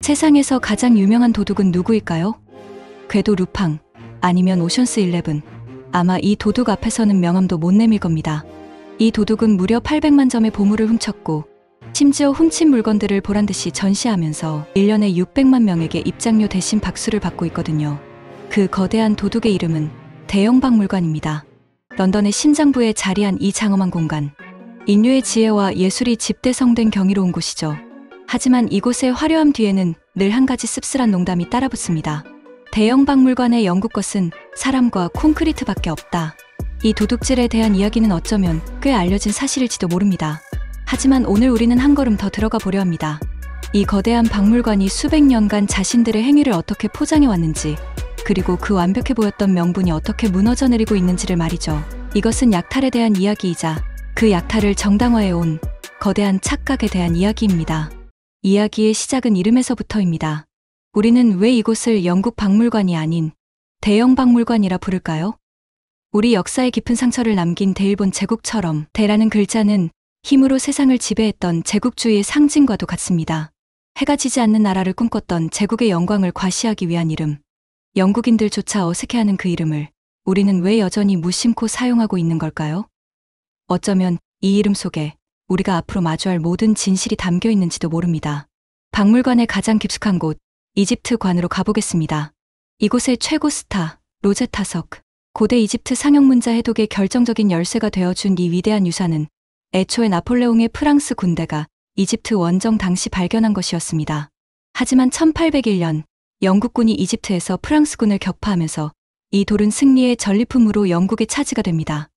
세상에서 가장 유명한 도둑은 누구일까요? 궤도 루팡, 아니면 오션스 11. 아마 이 도둑 앞에서는 명함도 못 내밀 겁니다. 이 도둑은 무려 800만 점의 보물을 훔쳤고 심지어 훔친 물건들을 보란듯이 전시하면서 1년에 600만 명에게 입장료 대신 박수를 받고 있거든요. 그 거대한 도둑의 이름은 대영박물관입니다. 런던의 심장부에 자리한 이 장엄한 공간. 인류의 지혜와 예술이 집대성된 경이로운 곳이죠. 하지만 이곳의 화려함 뒤에는 늘 한 가지 씁쓸한 농담이 따라붙습니다. 대영박물관의 영국 것은 사람과 콘크리트밖에 없다. 이 도둑질에 대한 이야기는 어쩌면 꽤 알려진 사실일지도 모릅니다. 하지만 오늘 우리는 한 걸음 더 들어가 보려 합니다. 이 거대한 박물관이 수백 년간 자신들의 행위를 어떻게 포장해 왔는지, 그리고 그 완벽해 보였던 명분이 어떻게 무너져 내리고 있는지를 말이죠. 이것은 약탈에 대한 이야기이자 그 약탈을 정당화해 온 거대한 착각에 대한 이야기입니다. 이야기의 시작은 이름에서부터입니다. 우리는 왜 이곳을 영국 박물관이 아닌 대영박물관이라 부를까요? 우리 역사의 깊은 상처를 남긴 대일본 제국처럼 대라는 글자는 힘으로 세상을 지배했던 제국주의의 상징과도 같습니다. 해가 지지 않는 나라를 꿈꿨던 제국의 영광을 과시하기 위한 이름. 영국인들조차 어색해하는 그 이름을 우리는 왜 여전히 무심코 사용하고 있는 걸까요? 어쩌면 이 이름 속에 우리가 앞으로 마주할 모든 진실이 담겨 있는지도 모릅니다. 박물관의 가장 깊숙한 곳, 이집트관으로 가보겠습니다. 이곳의 최고 스타, 로제타석, 고대 이집트 상형문자 해독의 결정적인 열쇠가 되어준 이 위대한 유산은 애초에 나폴레옹의 프랑스 군대가 이집트 원정 당시 발견한 것이었습니다. 하지만 1801년 영국군이 이집트에서 프랑스군을 격파하면서 이 돌은 승리의 전리품으로 영국에 차지가 됩니다.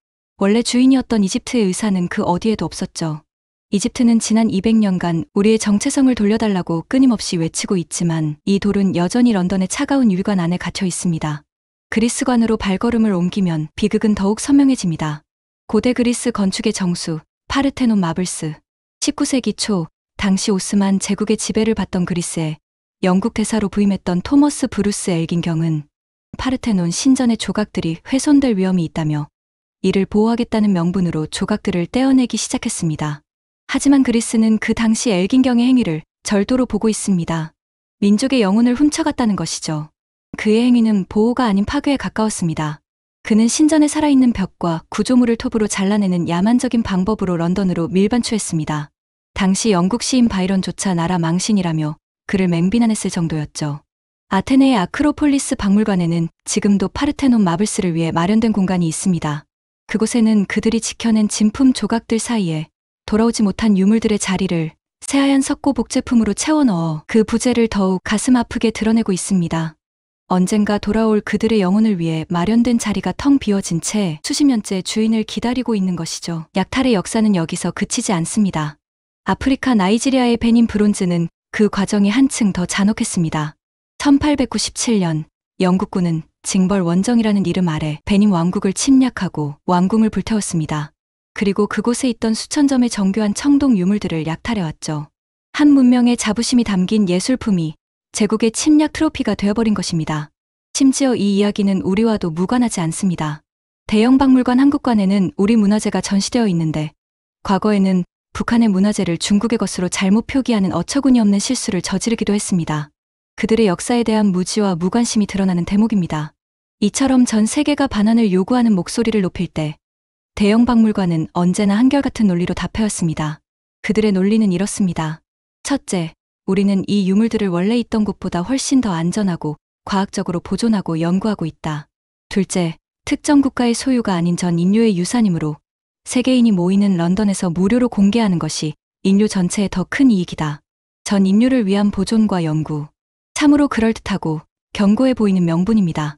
원래 주인이었던 이집트의 의사는 그 어디에도 없었죠. 이집트는 지난 200년간 우리의 정체성을 돌려달라고 끊임없이 외치고 있지만 이 돌은 여전히 런던의 차가운 유리관 안에 갇혀 있습니다. 그리스관으로 발걸음을 옮기면 비극은 더욱 선명해집니다. 고대 그리스 건축의 정수, 파르테논 마블스. 19세기 초, 당시 오스만 제국의 지배를 받던 그리스에 영국 대사로 부임했던 토머스 브루스 엘긴경은 파르테논 신전의 조각들이 훼손될 위험이 있다며 이를 보호하겠다는 명분으로 조각들을 떼어내기 시작했습니다. 하지만 그리스는 그 당시 엘긴경의 행위를 절도로 보고 있습니다. 민족의 영혼을 훔쳐갔다는 것이죠. 그의 행위는 보호가 아닌 파괴에 가까웠습니다. 그는 신전에 살아있는 벽과 구조물을 톱으로 잘라내는 야만적인 방법으로 런던으로 밀반추했습니다. 당시 영국 시인 바이런조차 나라 망신이라며 그를 맹비난했을 정도였죠. 아테네의 아크로폴리스 박물관에는 지금도 파르테논 마블스를 위해 마련된 공간이 있습니다. 그곳에는 그들이 지켜낸 진품 조각들 사이에 돌아오지 못한 유물들의 자리를 새하얀 석고 복제품으로 채워 넣어 그 부재를 더욱 가슴 아프게 드러내고 있습니다. 언젠가 돌아올 그들의 영혼을 위해 마련된 자리가 텅 비어진 채 수십 년째 주인을 기다리고 있는 것이죠. 약탈의 역사는 여기서 그치지 않습니다. 아프리카 나이지리아의 베닌 브론즈는 그 과정이 한층 더 잔혹했습니다. 1897년 영국군은 징벌 원정이라는 이름 아래 베닌 왕국을 침략하고 왕궁을 불태웠습니다. 그리고 그곳에 있던 수천 점의 정교한 청동 유물들을 약탈해왔죠. 한 문명의 자부심이 담긴 예술품이 제국의 침략 트로피가 되어버린 것입니다. 심지어 이 이야기는 우리와도 무관하지 않습니다. 대영박물관 한국관에는 우리 문화재가 전시되어 있는데 과거에는 북한의 문화재를 중국의 것으로 잘못 표기하는 어처구니 없는 실수를 저지르기도 했습니다. 그들의 역사에 대한 무지와 무관심이 드러나는 대목입니다. 이처럼 전 세계가 반환을 요구하는 목소리를 높일 때 대영박물관은 언제나 한결같은 논리로 답해왔습니다. 그들의 논리는 이렇습니다. 첫째, 우리는 이 유물들을 원래 있던 곳보다 훨씬 더 안전하고 과학적으로 보존하고 연구하고 있다. 둘째, 특정 국가의 소유가 아닌 전 인류의 유산이므로 세계인이 모이는 런던에서 무료로 공개하는 것이 인류 전체에 더 큰 이익이다. 전 인류를 위한 보존과 연구. 참으로 그럴듯하고 견고해 보이는 명분입니다.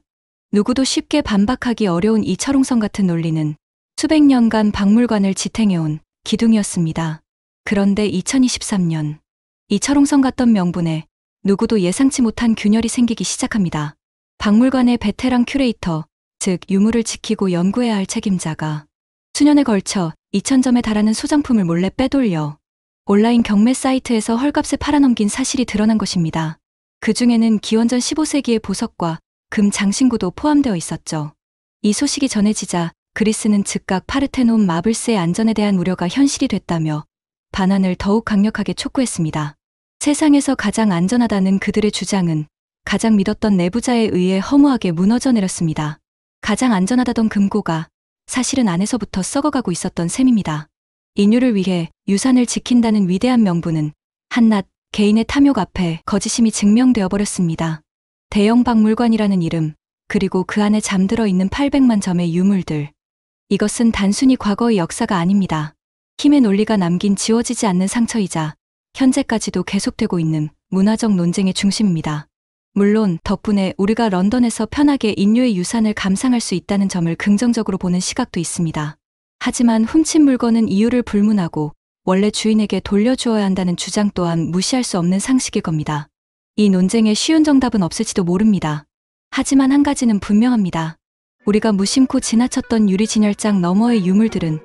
누구도 쉽게 반박하기 어려운 이 철옹성 같은 논리는 수백 년간 박물관을 지탱해온 기둥이었습니다. 그런데 2023년, 이 철옹성 같던 명분에 누구도 예상치 못한 균열이 생기기 시작합니다. 박물관의 베테랑 큐레이터, 즉 유물을 지키고 연구해야 할 책임자가 수년에 걸쳐 2,000점에 달하는 소장품을 몰래 빼돌려 온라인 경매 사이트에서 헐값에 팔아넘긴 사실이 드러난 것입니다. 그 중에는 기원전 15세기의 보석과 금 장신구도 포함되어 있었죠. 이 소식이 전해지자 그리스는 즉각 파르테논 마블스의 안전에 대한 우려가 현실이 됐다며 반환을 더욱 강력하게 촉구했습니다. 세상에서 가장 안전하다는 그들의 주장은 가장 믿었던 내부자에 의해 허무하게 무너져 내렸습니다. 가장 안전하다던 금고가 사실은 안에서부터 썩어가고 있었던 셈입니다. 인류를 위해 유산을 지킨다는 위대한 명분은 한낱 개인의 탐욕 앞에 거짓임이 증명되어 버렸습니다. 대형 박물관이라는 이름, 그리고 그 안에 잠들어 있는 800만 점의 유물들. 이것은 단순히 과거의 역사가 아닙니다. 힘의 논리가 남긴 지워지지 않는 상처이자 현재까지도 계속되고 있는 문화적 논쟁의 중심입니다. 물론 덕분에 우리가 런던에서 편하게 인류의 유산을 감상할 수 있다는 점을 긍정적으로 보는 시각도 있습니다. 하지만 훔친 물건은 이유를 불문하고 원래 주인에게 돌려주어야 한다는 주장 또한 무시할 수 없는 상식일 겁니다. 이 논쟁에 쉬운 정답은 없을지도 모릅니다. 하지만 한 가지는 분명합니다. 우리가 무심코 지나쳤던 유리 진열장 너머의 유물들은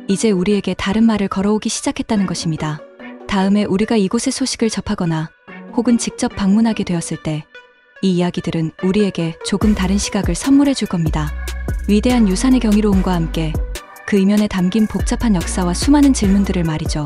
이제 우리에게 다른 말을 걸어오기 시작했다는 것입니다. 다음에 우리가 이곳의 소식을 접하거나 혹은 직접 방문하게 되었을 때 이 이야기들은 우리에게 조금 다른 시각을 선물해 줄 겁니다. 위대한 유산의 경이로움과 함께 그 이면에 담긴 복잡한 역사와 수많은 질문들을 말이죠.